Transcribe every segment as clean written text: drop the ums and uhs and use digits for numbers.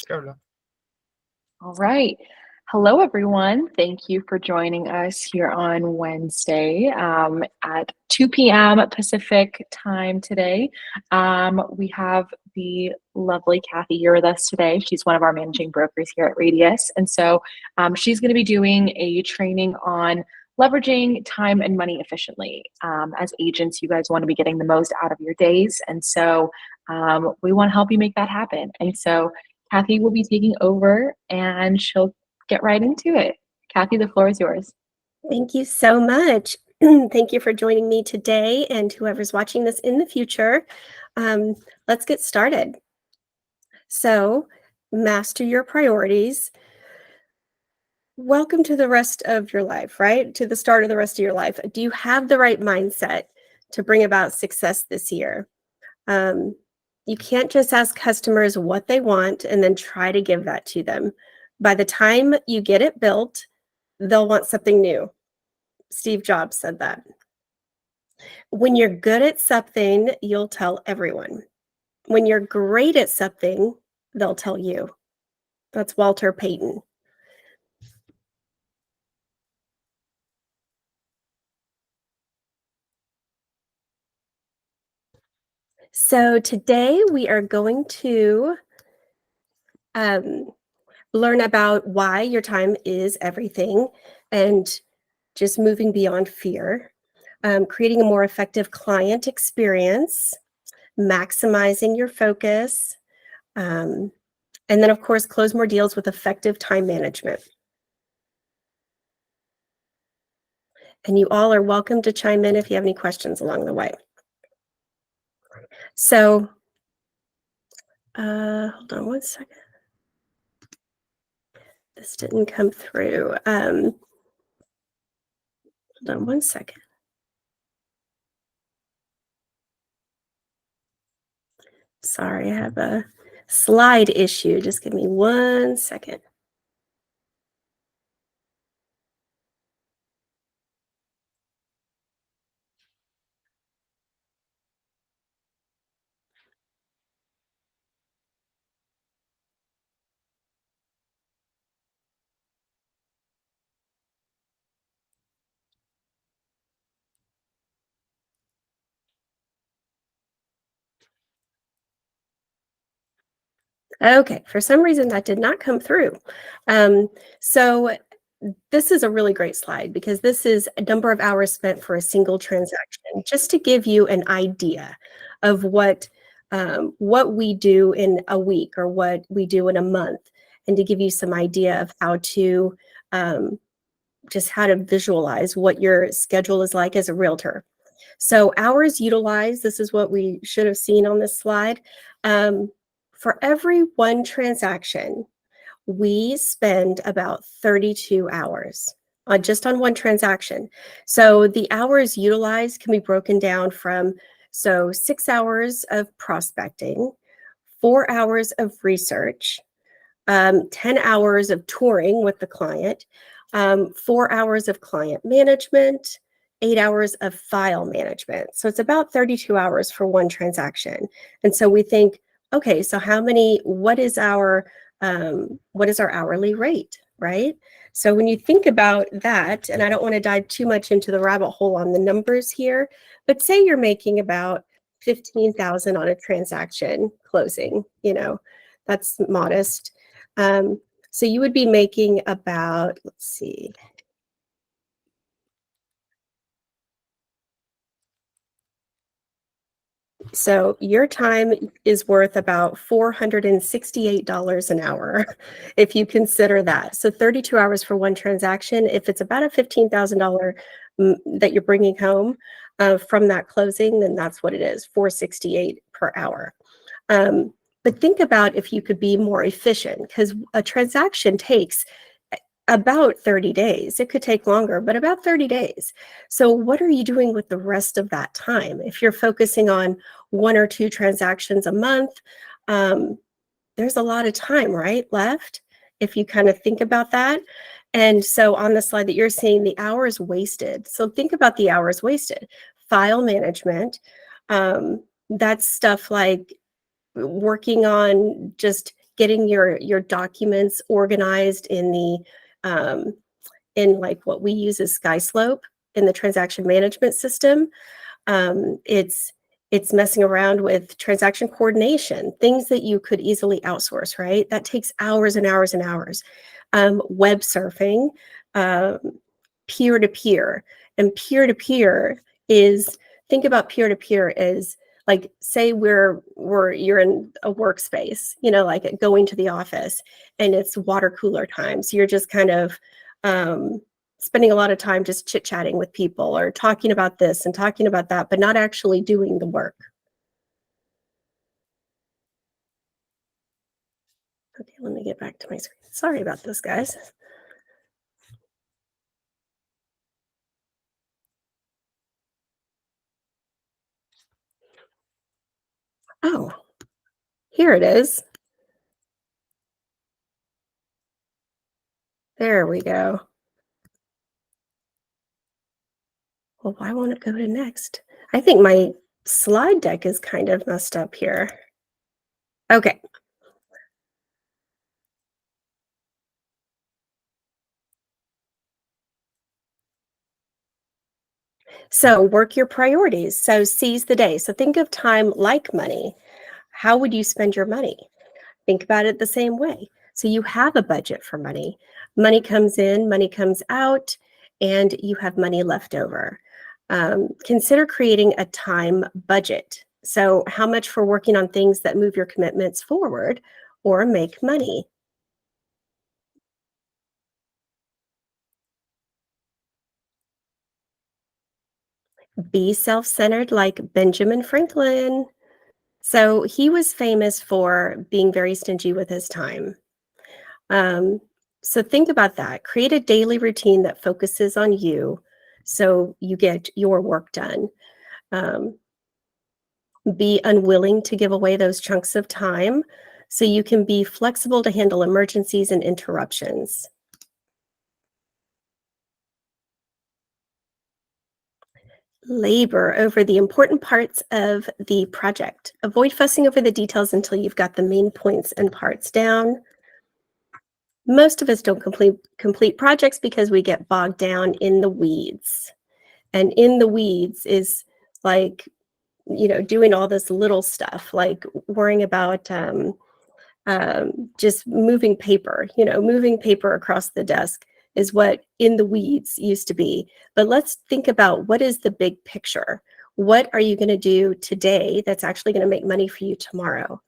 Carla. All right. Hello, everyone. Thank you for joining us here on Wednesday at 2 p.m. Pacific time today. We have the lovely Kathy here with us today. She's one of our managing brokers here at Radius. And so she's going to be doing a training on leveraging time and money efficiently. As agents, you guys want to be getting the most out of your days. And so we want to help you make that happen. And so Kathy will be taking over and she'll get right into it. Kathy, the floor is yours. Thank you so much. Thank you for joining me today and whoever's watching this in the future. Let's get started. So, master your priorities. Welcome to the rest of your life, right? To the start of the rest of your life. Do you have the right mindset to bring about success this year? You can't just ask customers what they want and then try to give that to them. By the time you get it built, they'll want something new. Steve Jobs said that. When you're good at something, you'll tell everyone. When you're great at something, they'll tell you. That's Walter Payton. So today we are going to learn about why your time is everything and just moving beyond fear, creating a more effective client experience, maximizing your focus, and then, of course, close more deals with effective time management. And you all are welcome to chime in if you have any questions along the way. So, hold on one second. This didn't come through. Hold on one second. Sorry, I have a slide issue. Just give me 1 second. Okay, for some reason that did not come through. So this is a really great slide because this is a number of hours spent for a single transaction, just to give you an idea of what we do in a week or what we do in a month, and to give you some idea of how to just how to visualize what your schedule is like as a realtor. So hours utilized, this is what we should have seen on this slide. For every one transaction, we spend about 32 hours just on one transaction. So the hours utilized can be broken down from 6 hours of prospecting, 4 hours of research, 10 hours of touring with the client, 4 hours of client management, 8 hours of file management. So it's about 32 hours for one transaction. And so we think, okay, so what is our hourly rate, right? So when you think about that, and I don't want to dive too much into the rabbit hole on the numbers here, but say you're making about $15,000 on a transaction closing, that's modest. So you would be making about, let's see. So your time is worth about $468 an hour, if you consider that. So 32 hours for one transaction. If it's about a $15,000 that you're bringing home from that closing, then that's what it is, $468 per hour. But think about if you could be more efficient, because a transaction takes about 30 days. It could take longer, but about 30 days. So what are you doing with the rest of that time? If you're focusing on 1 or 2 transactions a month, there's a lot of time, right, left, if you kind of think about that. And so on the slide that you're seeing, the hours wasted. So think about the hours wasted. File management, that's stuff like working on just getting your documents organized in the in like what we use as SkySlope in the transaction management system. It's messing around with transaction coordination, things that you could easily outsource, right? That takes hours and hours and hours. Web surfing, um, peer to peer, and peer to peer is think about peer to peer as like say we're you're in a workspace, like going to the office, and it's water cooler time. So you're just kind of um, spending a lot of time just chit chatting with people or talking about this and talking about that, but not actually doing the work. Okay, let me get back to my screen. Sorry about this, guys. Oh, here it is. There we go. Well, why won't it go to next? I think my slide deck is kind of messed up here. Okay, so work your priorities. So seize the day. So think of time like money. How would you spend your money? Think about it the same way. So you have a budget for money. Money comes in, money comes out, and you have money left over. Consider creating a time budget. So, how much for working on things that move your commitments forward or make money? Be self centered like Benjamin Franklin. So, he was famous for being very stingy with his time. Um, so think about that. Create a daily routine that focuses on you so you get your work done. Um, be unwilling to give away those chunks of time so you can be flexible to handle emergencies and interruptions. Labor over the important parts of the project. Avoid fussing over the details until you've got the main points and parts down. Most of us don't complete projects because we get bogged down in the weeds. And in the weeds is like, doing all this little stuff, like worrying about just moving paper across the desk is what in the weeds used to be. But let's think about what is the big picture? What are you going to do today that's actually going to make money for you tomorrow?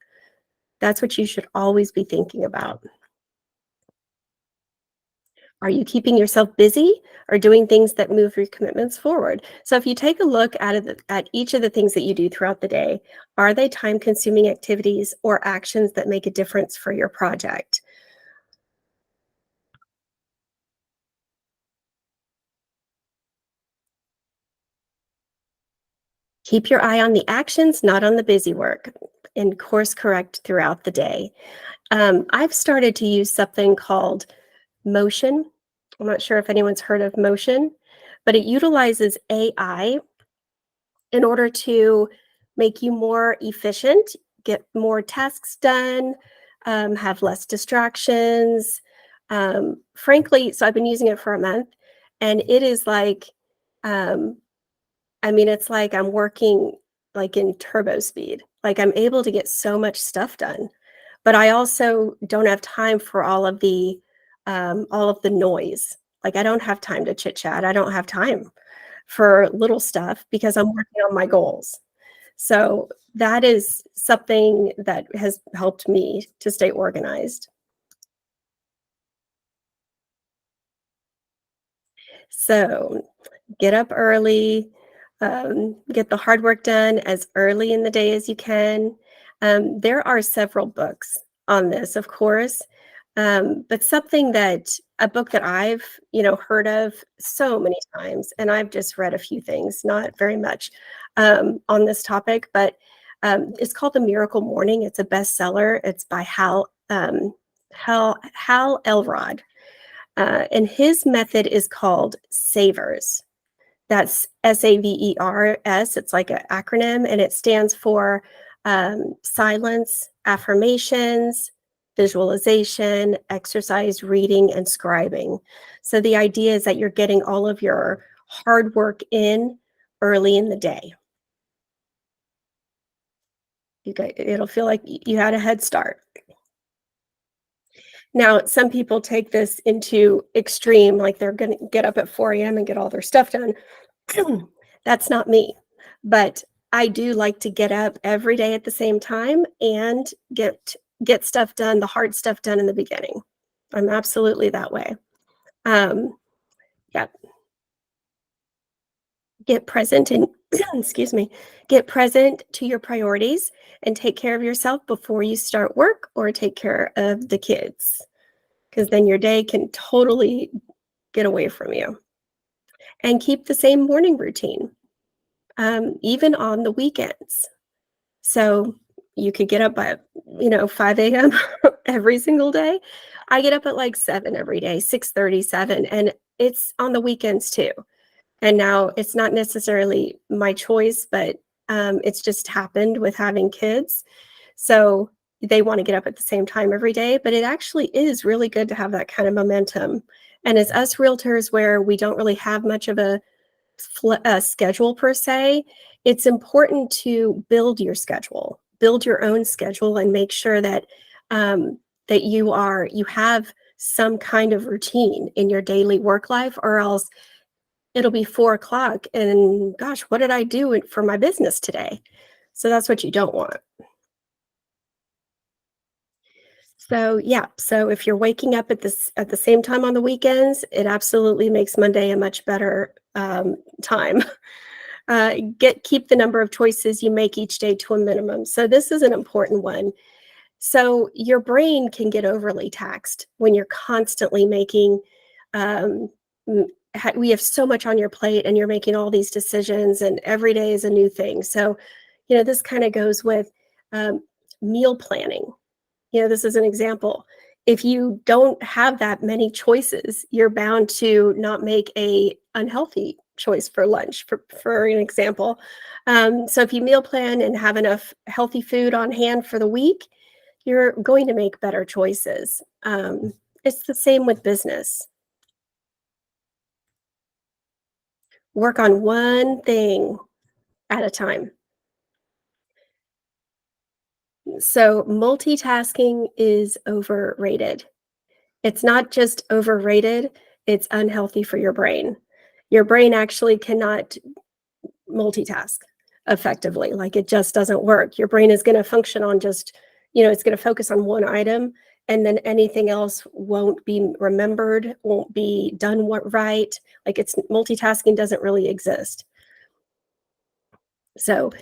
That's what you should always be thinking about. Are you keeping yourself busy or doing things that move your commitments forward? So if you take a look at each of the things that you do throughout the day, are they time-consuming activities or actions that make a difference for your project? Keep your eye on the actions, not on the busy work, and course correct throughout the day. I've started to use something called Motion. I'm not sure if anyone's heard of Motion, but it utilizes AI in order to make you more efficient, get more tasks done, have less distractions. Frankly, so I've been using it for a month, and it is like, um, it's like I'm working like in turbo speed. Like I'm able to get so much stuff done, but I also don't have time for all of the noise. Like I don't have time to chit chat. I don't have time for little stuff because I'm working on my goals. So that is something that has helped me to stay organized. So get up early, get the hard work done as early in the day as you can. There are several books on this, of course, but a book that I've heard of so many times, and I've just read a few things, not very much, on this topic, but it's called The Miracle Morning. It's a bestseller. It's by Hal Elrod, and his method is called SAVERS. That's SAVERS. It's like an acronym, and it stands for silence, affirmations, visualization, exercise, reading, and scribing. So the idea is that you're getting all of your hard work in early in the day. It'll feel like you had a head start. Now, some people take this into extreme, like they're going to get up at 4 a.m. and get all their stuff done. That's not me. But I do like to get up every day at the same time and get stuff done, the hard stuff done in the beginning. I'm absolutely that way. Um, yeah, get present and excuse me, get present to your priorities and take care of yourself before you start work or take care of the kids, because then your day can totally get away from you. And keep the same morning routine, even on the weekends. So you could get up at 5 a.m. every single day. I get up at like 7 every day, 6:30, 7, and it's on the weekends too. And now it's not necessarily my choice, but it's just happened with having kids. So they want to get up at the same time every day, but it actually is really good to have that kind of momentum. And as us realtors, where we don't really have much of a schedule per se, it's important to build your own schedule, and make sure that that you have some kind of routine in your daily work life, or else it'll be 4 o'clock and gosh, what did I do for my business today? So that's what you don't want. So yeah, so if you're waking up at the same time on the weekends, it absolutely makes Monday a much better time. Keep the number of choices you make each day to a minimum. So this is an important one. So your brain can get overly taxed when you're constantly making. Um, we have so much on your plate, and you're making all these decisions, and every day is a new thing. So, this kind of goes with um, meal planning. This is an example. If you don't have that many choices, you're bound to not make a unhealthy choice for lunch, for an example. So if you meal plan and have enough healthy food on hand for the week, you're going to make better choices. It's the same with business. Work on one thing at a time. So multitasking is overrated. It's not just overrated, it's unhealthy for your brain. Your brain actually cannot multitask effectively. Like, it just doesn't work. Your brain is going to function on just, it's going to focus on one item, and then anything else won't be remembered, won't be done right. Like, it's multitasking doesn't really exist. So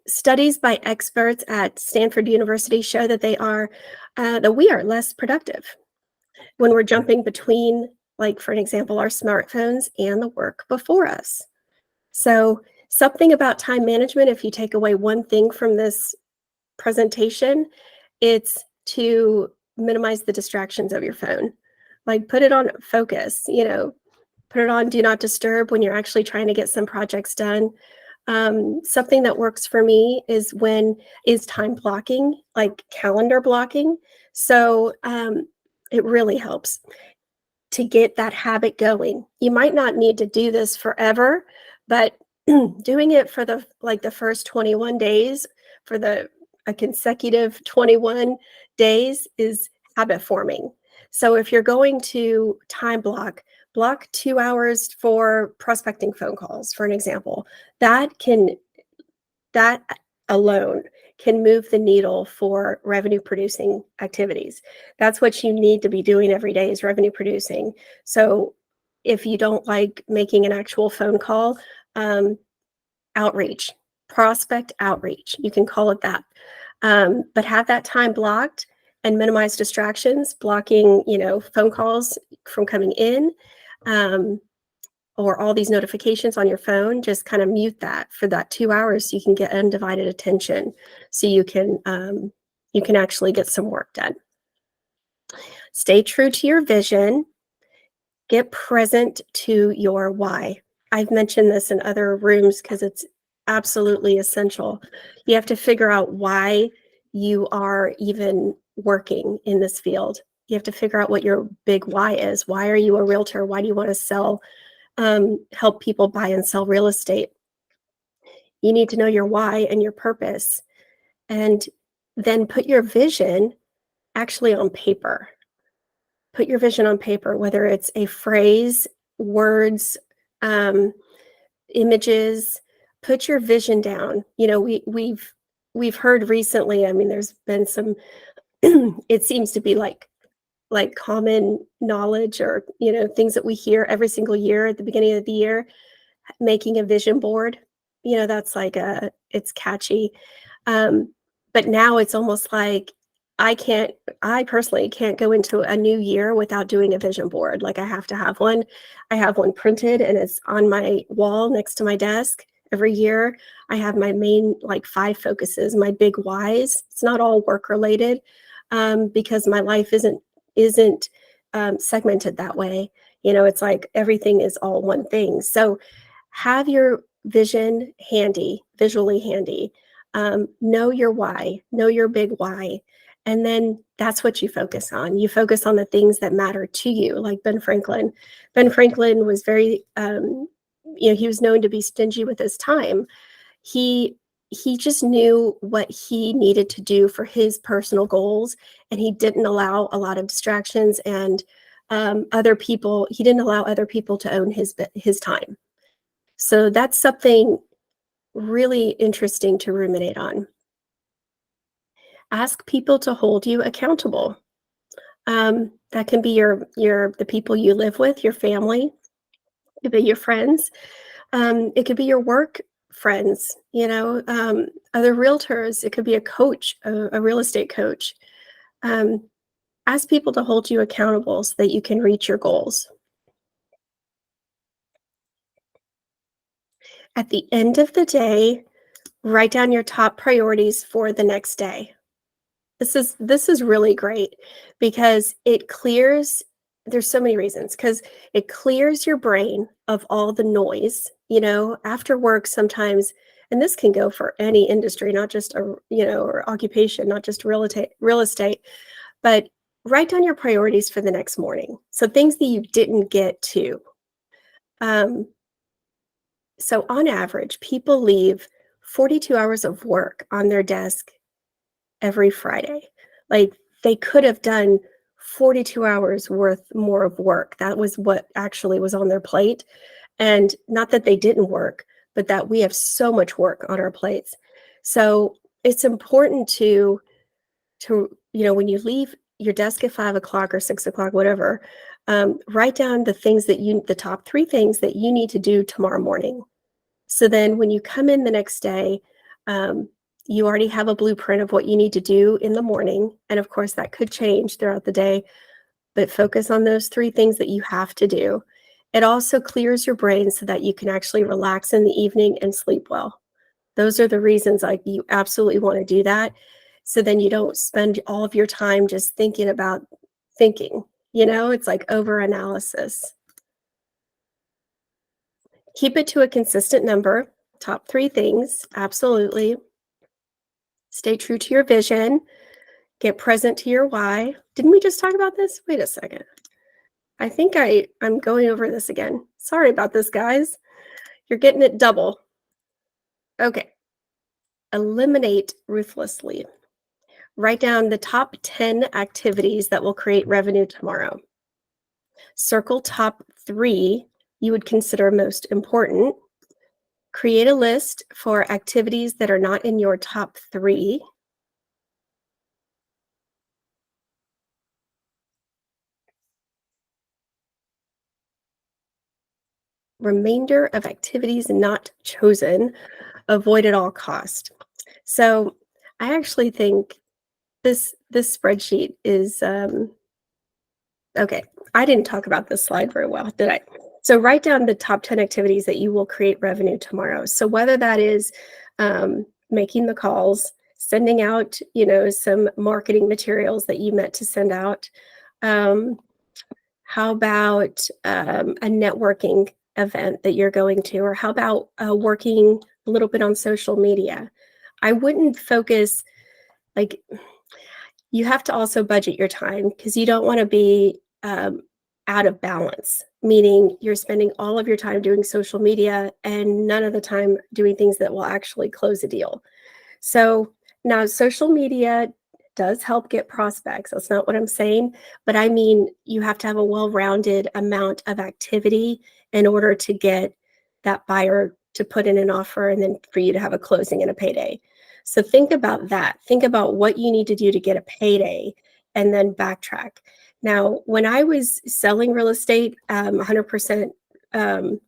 studies by experts at Stanford University show that we are less productive when we're jumping between, like, for an example, our smartphones and the work before us. So, something about time management, if you take away one thing from this presentation, it's to minimize the distractions of your phone. Like, put it on focus, put it on do not disturb when you're actually trying to get some projects done. Something that works for me is time blocking, like calendar blocking. So it really helps to get that habit going. You might not need to do this forever, but doing it for the first 21 days, for a consecutive 21 days, is habit forming. So if you're going to time block 2 hours for prospecting phone calls, for an example. That alone can move the needle for revenue producing activities. That's what you need to be doing every day, is revenue producing. So if you don't like making an actual phone call, um, outreach, prospect outreach, you can call it that. But have that time blocked and minimize distractions, blocking, phone calls from coming in. Um, or all these notifications on your phone, just kind of mute that for that 2 hours so you can get undivided attention, so you can actually get some work done. Stay true to your vision. Get present to your why. I've mentioned this in other rooms because it's absolutely essential. You have to figure out why you are even working in this field. You have to figure out what your big why is. Why are you a realtor? Why do you want to sell, help people buy and sell real estate? You need to know your why and your purpose, and then put your vision actually on paper. Put your vision on paper, whether it's a phrase, words, um, images. Put your vision down. You know, we've heard recently. I mean, there's been some. It seems to be like common knowledge, or things that we hear every single year at the beginning of the year, making a vision board. That's like it's catchy. Um, but now it's almost like I personally can't go into a new year without doing a vision board. Like, I have to have one. I have one printed and it's on my wall next to my desk. Every year I have my main, like, 5 focuses, my big whys. It's not all work related, because my life isn't segmented that way. It's like everything is all one thing. So have your vision handy, visually handy. Know your why, know your big why. And then that's what you focus on. You focus on the things that matter to you, like Ben Franklin. Ben Franklin was very, he was known to be stingy with his time. He he just knew what he needed to do for his personal goals, and he didn't allow a lot of distractions and other people. He didn't allow other people to own his time. So that's something really interesting to ruminate on. Ask people to hold you accountable. That can be the people you live with, your family, it could be your friends, it could be your work friends, other realtors. It could be a coach, a real estate coach. Um, Ask people to hold you accountable so that you can reach your goals. At the end of the day, write down your top priorities for the next day. This is really great because it clears. There's so many reasons, because it clears your brain of all the noise. After work sometimes, and this can go for any industry, not just or occupation, not just real estate, but write down your priorities for the next morning. So things that you didn't get to. Um, so on average, people leave 42 hours of work on their desk every Friday. Like, they could have done 42 hours worth more of work. That was what actually was on their plate. And not that they didn't work, but that we have so much work on our plates. So it's important when you leave your desk at 5 o'clock or 6 o'clock, whatever, write down the top 3 things that you need to do tomorrow morning. So then when you come in the next day, um, you already have a blueprint of what you need to do in the morning. And of course, that could change throughout the day, but focus on those 3 things that you have to do. It also clears your brain so that you can actually relax in the evening and sleep well. Those are the reasons, like, you absolutely want to do that. So then you don't spend all of your time just thinking about thinking. It's like over analysis. Keep it to a consistent number. Top 3 things, absolutely. Stay true to your vision. Get present to your why. Didn't we just talk about this? Wait a second. I think I'm going over this again. Sorry about this, guys. You're getting it double. Okay. Eliminate ruthlessly. Write down the top 10 activities that will create revenue tomorrow. Circle top 3 you would consider most important. Create a list for activities that are not in your top 3. Remainder of activities not chosen. Avoid at all cost. So I actually think this spreadsheet is okay. I didn't talk about this slide very well, did I? So write down the top 10 activities that you will create revenue tomorrow. So whether that is making the calls, sending out, some marketing materials that you meant to send out. How about a networking event that you're going to, or how about working a little bit on social media? I wouldn't focus, like, You have to also budget your time because you don't want to be out of balance, meaning you're spending all of your time doing social media and none of the time doing things that will actually close a deal. So now social media does help get prospects. That's not what I'm saying, but I mean, you have to have a well-rounded amount of activity in order to get that buyer to put in an offer and then for you to have a closing and a payday. So think about that. Think about what you need to do to get a payday and then backtrack. Now, when I was selling real estate, 100%, um,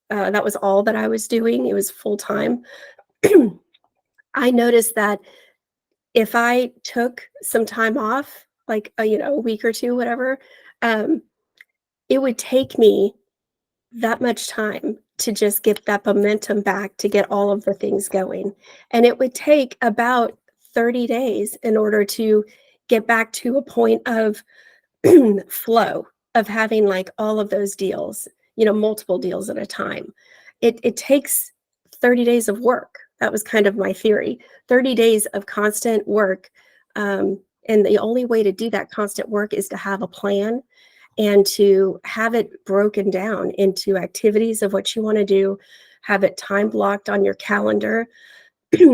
that was all that I was doing. It was full time. I noticed that if I took some time off, like a week or two, whatever, um, it would take me that much time to just get that momentum back to get all of the things going. And it would take about 30 days in order to get back to a point of flow of having like all of those deals, multiple deals at a time. It takes 30 days of work. That was kind of my theory. 30 days of constant work. And the only way to do that constant work is to have a plan and to have it broken down into activities of what you want to do, have it time blocked on your calendar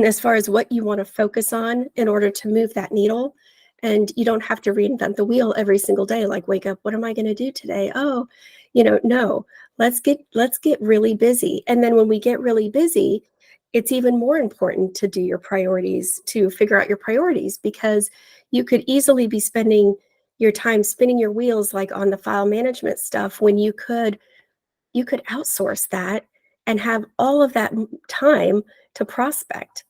as far as what you want to focus on in order to move that needle. And you don't have to reinvent the wheel every single day, like wake up, what am I going to do today? Oh, no, let's get really busy. And then when we get really busy, it's even more important to do your priorities, to figure out your priorities, because you could easily be spending your time spinning your wheels like on the file management stuff when you could outsource that and have all of that time to prospect.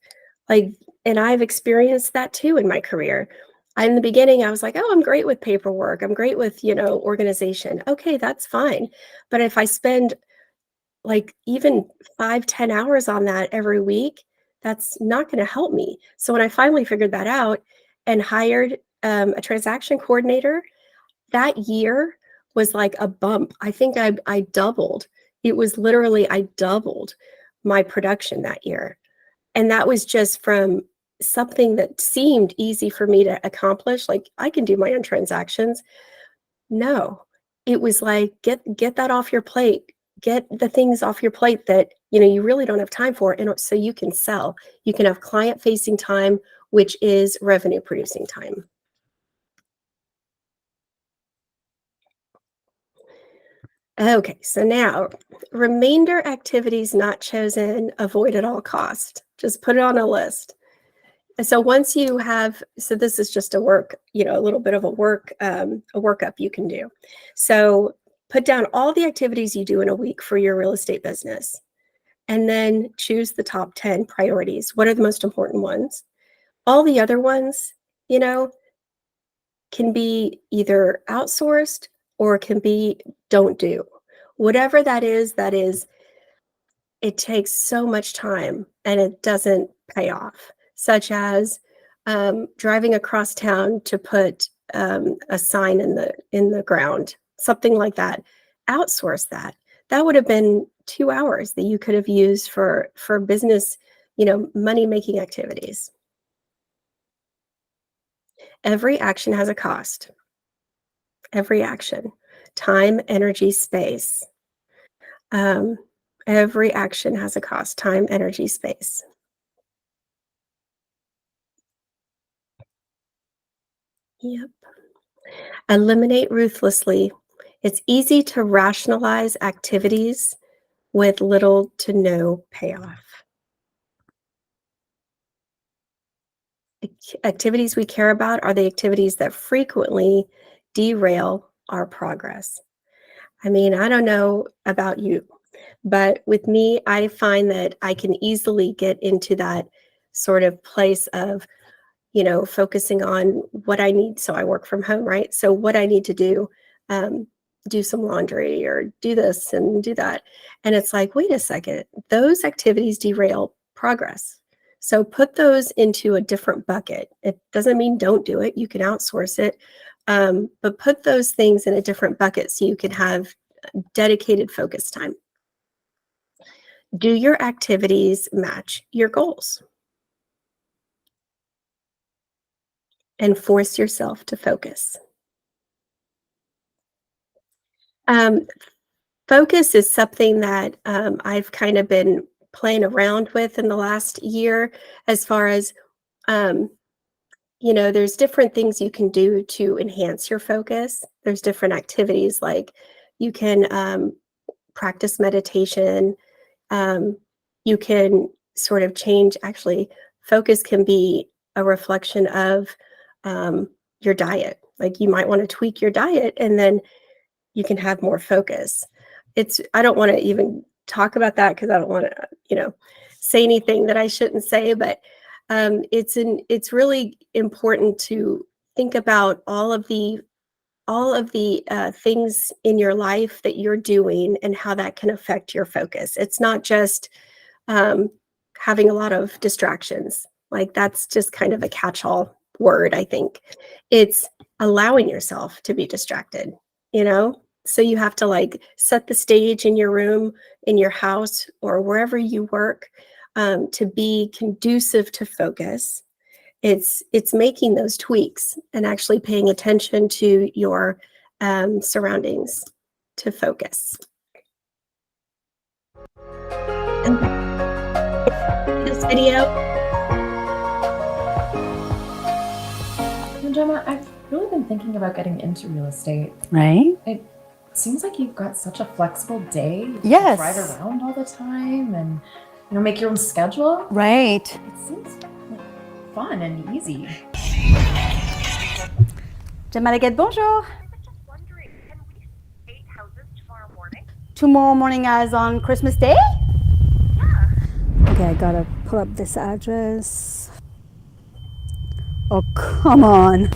Like, and I've experienced that too in my career. In the beginning, I was like, oh, I'm great with paperwork. I'm great with, organization. Okay, that's fine. But if I spend like even 5, 10 hours on that every week, that's not going to help me. So when I finally figured that out and hired a transaction coordinator, that year was like a bump. I think I doubled. It was literally, I doubled my production that year. And that was just from something that seemed easy for me to accomplish. Like I can do my own transactions. No, it was like, get that off your plate. Get the things off your plate that, you really don't have time for. And so you can sell, you can have client facing time, which is revenue producing time. Okay, so now remainder activities not chosen, avoid at all cost. Just put it on a list. And so once you have, so this is just a little bit of a workup you can do. So put down all the activities you do in a week for your real estate business, and then choose the top 10 priorities. What are the most important ones? All the other ones, you know, can be either outsourced or can be don't do. Whatever that is, it takes so much time and it doesn't pay off, such as driving across town to put a sign in the ground, something like that. Outsource that. That would have been 2 hours that you could have used for business, money making activities. Every action has a cost. Every action, time, energy, space. Um, every action has a cost, time, energy, space. Yep. Eliminate ruthlessly. It's easy to rationalize activities with little to no payoff. Activities we care about are the activities that frequently derail our progress. I mean, I don't know about you, but with me, I find that I can easily get into that sort of place of focusing on what I need. So I work from home, right? So what I need to um, do some laundry or do this and do that. And it's like, wait a second, those activities derail progress. So put those into a different bucket. It doesn't mean don't do it. You can outsource it. But put those things in a different bucket so you can have dedicated focus time. Do your activities match your goals? and force yourself to focus. Um, Focus is something that I've kind of been playing around with in the last year, as far as, um, there's different things you can do to enhance your focus. There's different activities, like you can practice meditation. Um, you can sort of change, actually, focus can be a reflection of your diet. Like, you might want to tweak your diet, and then you can have more focus. I don't want to even talk about that because I don't want to, say anything that I shouldn't say, but it's really important to think about all of the things in your life that you're doing and how that can affect your focus. It's not just um, having a lot of distractions. Like, that's just kind of a catch-all word, I think. It's allowing yourself to be distracted, you know? So you have to, like, set the stage in your room, in your house, or wherever you work, to be conducive to focus. It's making those tweaks and actually paying attention to your surroundings to focus. And this video. Gemma, I've really been thinking about getting into real estate. Right? It seems like you've got such a flexible day. You can Yes. drive around all the time and make your own schedule. Right. It seems like fun and easy. Jamaligate, bonjour. Just wondering, can we see 8 houses tomorrow morning? Tomorrow morning as on Christmas Day? Yeah. Okay, I gotta pull up this address. Oh, come on.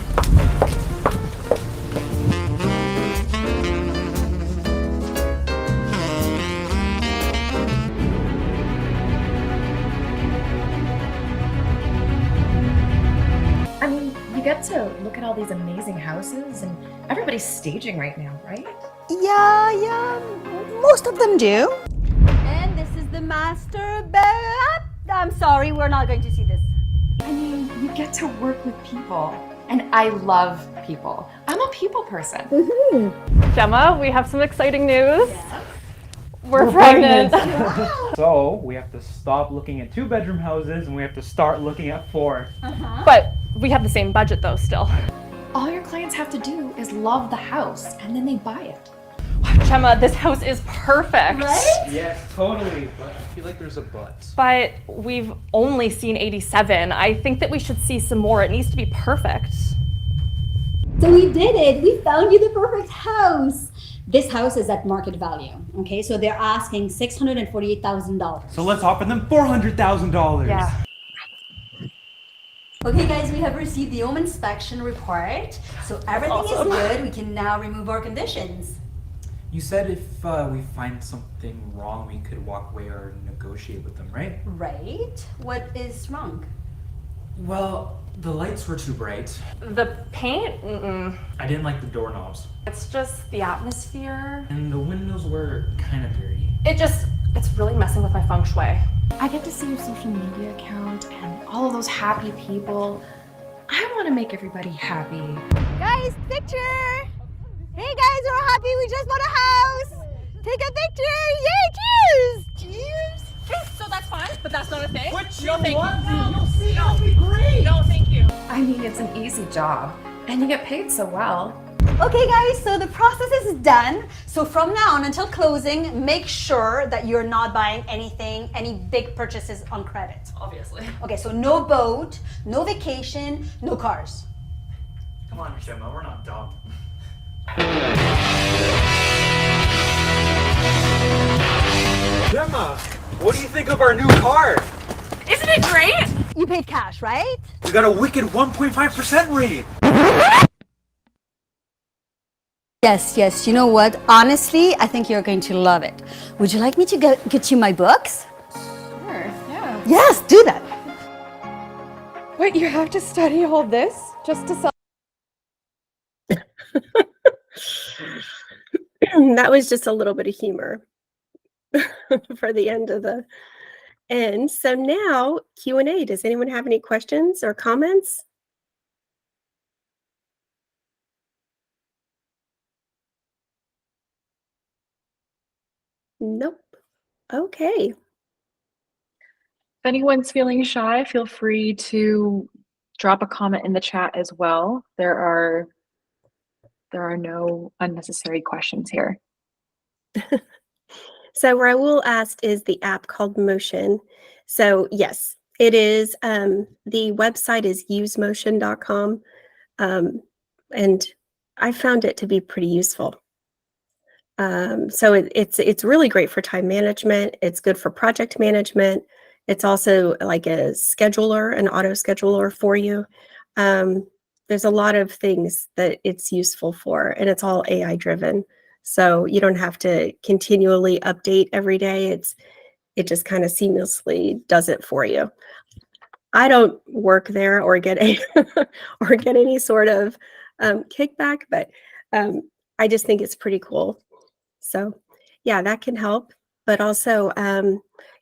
I mean, you get to look at all these amazing houses and everybody's staging right now, right? Yeah, most of them do. And this is the master bed. I'm sorry, we're not going to see this. I mean, you get to work with people. And I love people. I'm a people person. Gemma, we have some exciting news. We're pregnant. So we have to stop looking at 2-bedroom houses and we have to start looking at 4. But we have the same budget though still. All your clients have to do is love the house and then they buy it. Gemma, this house is perfect. Right? Yes, totally. But I feel like there's a but. But we've only seen 87. I think that we should see some more. It needs to be perfect. So we did it. We found you the perfect house. This house is at market value. Okay, so they're asking $648,000. So let's offer them $400,000. Yeah. Okay, guys, we have received the home inspection report. So everything is good. We can now remove our conditions. You said if we find something wrong, we could walk away or negotiate with them, right? Right? What is wrong? Well, the lights were too bright. The paint? Mm-mm. I didn't like the doorknobs. It's just the atmosphere. And the windows were kind of dirty. It's really messing with my feng shui. I get to see your social media account and all of those happy people. I want to make everybody happy. Guys, picture! Hey guys, we're happy we just bought a house! Take a picture! Yay, cheers! Cheers! Okay, so that's fine, but that's not a thing. What No, thank you. You'll see, that'll be great. No, thank you. I mean, it's an easy job and you get paid so well. Okay guys, so the process is done. So from now on until closing, make sure that you're not buying any big purchases on credit. Obviously. Okay, so no boat, no vacation, no cars. Come on, Gemma, we're not dumb. Gemma, what do you think of our new car? Isn't it great? You paid cash, right? We got a wicked 1.5% rate. Yes, you know what? Honestly, I think you're going to love it. Would you like me to get you my books? Sure, yeah. Yes, do that. Wait, you have to study all this just to sell? That was just a little bit of humor for the end of the end. So now Q&A. Does anyone have any questions or comments? Nope. Okay. If anyone's feeling shy, feel free to drop a comment in the chat as well. There are no unnecessary questions here. So Raul asked, is the app called Motion? So yes, it is. The website is usemotion.com. And I found it to be pretty useful. So it's really great for time management. It's good for project management. It's also like a scheduler, an auto scheduler for you. There's a lot of things that it's useful for, and it's all AI driven. So you don't have to continually update every day. It just kind of seamlessly does it for you. I don't work there or get or get any sort of kickback, but I just think it's pretty cool. So yeah, that can help. But also,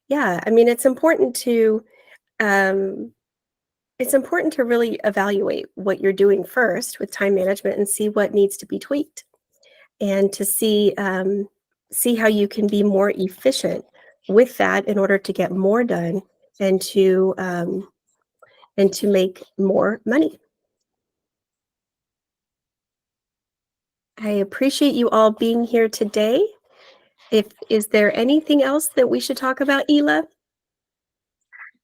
yeah, I mean, it's important to really evaluate what you're doing first with time management and see what needs to be tweaked, and to see how you can be more efficient with that in order to get more done and to make more money. I appreciate you all being here today. Is there anything else that we should talk about, Ela?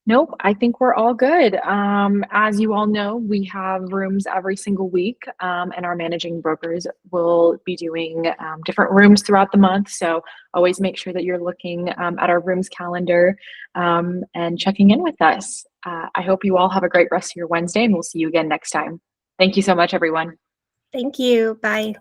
Nope, I think we're all good. As you all know, we have rooms every single week, and our managing brokers will be doing different rooms throughout the month. So always make sure that you're looking at our rooms calendar and checking in with us. I hope you all have a great rest of your Wednesday, and we'll see you again next time. Thank you so much, everyone. Thank you. Bye.